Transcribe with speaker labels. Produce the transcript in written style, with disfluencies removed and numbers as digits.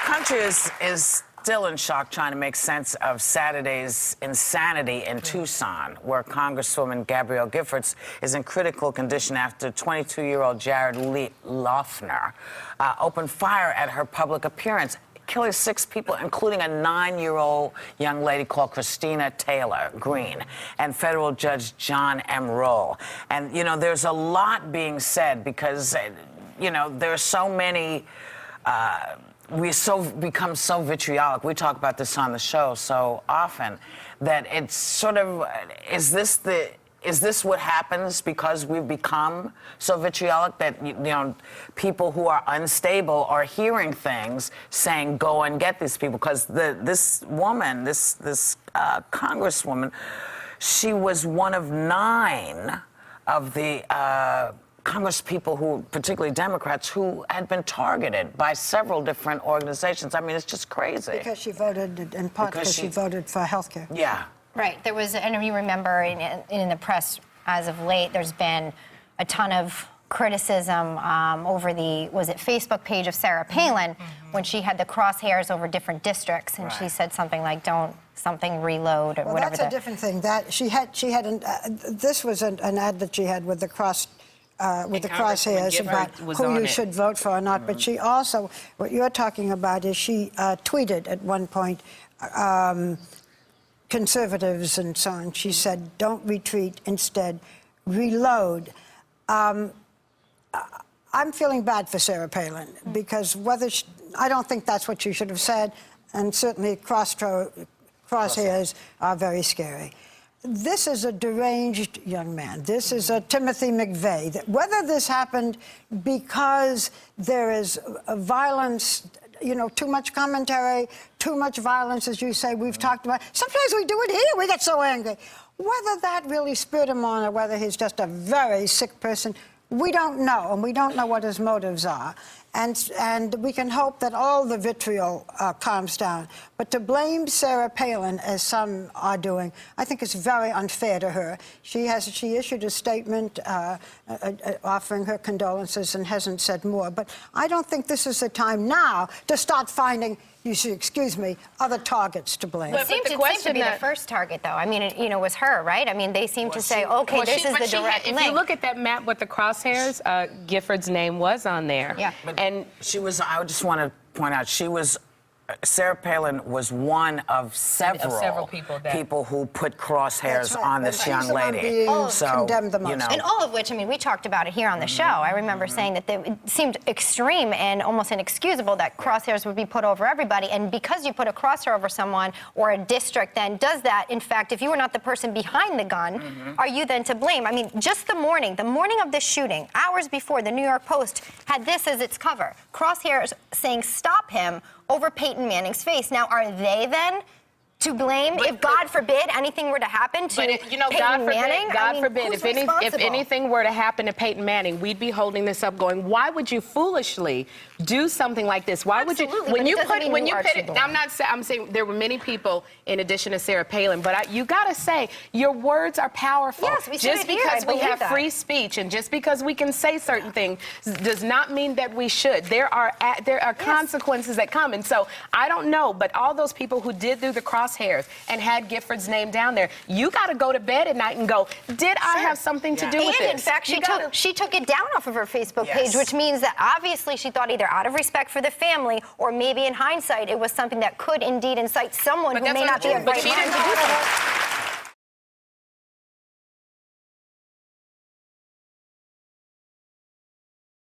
Speaker 1: country is still in shock trying to make sense of Saturday's insanity in Tucson, where Congresswoman Gabrielle Giffords is in critical condition after 22-year-old Jared Loughner opened fire at her public appearance, killing 6 people, including a 9-year-old young lady called Christina Taylor Green, and federal judge John M. Roll. And, you know, there's a lot being said because, you know, there's so many... we become so vitriolic. We talk about this on the show so often that it's sort of, is this what happens because we've become so vitriolic that, you know, people who are unstable are hearing things saying, go and get these people? Because this woman, this Congresswoman, she was one of 9 of the Congress people who, particularly Democrats, who had been targeted by several different organizations. I mean, it's just crazy.
Speaker 2: Because she voted, in part because she voted for health care.
Speaker 1: Yeah.
Speaker 3: Right. There was, and you remember in the press as of late, there's been a ton of criticism over the, was it Facebook page of Sarah Palin, when she had the crosshairs over different districts, and she said something like, don't something reload or
Speaker 2: well,
Speaker 3: whatever.
Speaker 2: That's a different thing. That she had this was an ad that she had with the crosshairs about who you should vote for or not. But she also, what you're talking about is she tweeted at one point, conservatives and so on. She said, don't retreat, instead reload. I'm feeling bad for Sarah Palin because I don't think that's what she should have said, and certainly crosshairs are very scary. This is a deranged young man. This is a Timothy McVeigh. Whether this happened because there is violence, you know, too much commentary, too much violence, as you say, we've talked about. Sometimes we do it here, we get so angry. Whether that really spurred him on or whether he's just a very sick person, we don't know, and we don't know what his motives are. And we can hope that all the vitriol calms down. But to blame Sarah Palin, as some are doing, I think is very unfair to her. She issued a statement offering her condolences and hasn't said more. But I don't think this is the time now to start finding, you should excuse me, other targets to blame.
Speaker 3: It seemed to be the first target, though. I mean, it was her, right? I mean, they seem to say, okay, this is the direct link.
Speaker 4: If you look at that map with the crosshairs, Giffords' name was on there.
Speaker 3: Yeah.
Speaker 1: And she was, I just want to point out, Sarah Palin was one of several people who put crosshairs on this young lady.
Speaker 2: Condemned the most.
Speaker 1: You know.
Speaker 3: And all of which, I mean, we talked about it here on the show. I remember saying that it seemed extreme and almost inexcusable that crosshairs would be put over everybody. And because you put a crosshair over someone or a district, then does that, in fact, if you were not the person behind the gun, are you then to blame? I mean, just the morning of the shooting, hours before, the New York Post had this as its cover. Crosshairs saying, stop him, over Peyton Manning's face. Now, are they then to blame if, God forbid, anything were to happen to Peyton Manning?
Speaker 4: God forbid, if anything were to happen to Peyton Manning, we'd be holding this up going, why would you foolishly do something like this? Why would you, I'm saying there were many people in addition to Sarah Palin, but you gotta say, your words are powerful.
Speaker 3: Yes, we
Speaker 4: just because we have free speech and just because we can say certain things does not mean that we should. There are consequences that come, and so I don't know, but all those people who did do the crosshairs and had Giffords' name down there, you got to go to bed at night and go, did I have something to do with this?
Speaker 3: And in fact, she took it down off of her Facebook page, which means that obviously she thought either out of respect for the family or maybe in hindsight it was something that could indeed incite someone who may not be of right mind to do something.